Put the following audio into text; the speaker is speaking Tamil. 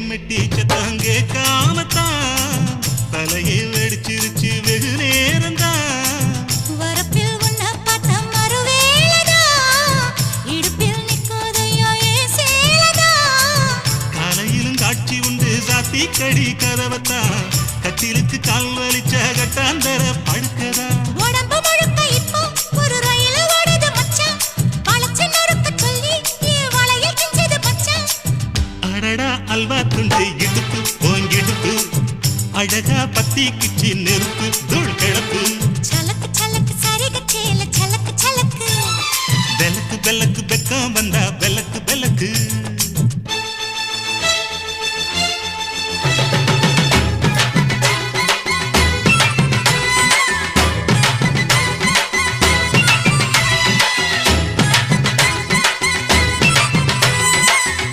மெட்டி சத்தம் கேட்காமத்தான் தலையை வெடிச்சிருச்சு வெகு நேரம்தான் வரப்பில் உன்னை பார்த்த மறுவேளைதான் இடுப்பில் நிற்காதையா ஏன் சேலதான் காலையிலும் காட்சி உண்டு சாத்தி கடி கதவத்தான் கட்டிலுக்கு கால் வலிச்ச கட்டாந்தர படுக்கதா உடம்பு முழுக்க இப்போ ஒரு ரயில் ஓடுது மச்சான் வளைச்சு நறுக்க சொல்லி என் வளையல் கிஞ்சது மச்சான் அடடா அல்வா துண்டு இடுப்பு ஓங்கிடுப்பு அழகா பத்தி கிச்சி நெருப்பு தூள் கிளப்பு சலக்கு சலக்கு சரிக சேல சலக்கு சலக்கு வெலக்கு வெலக்கு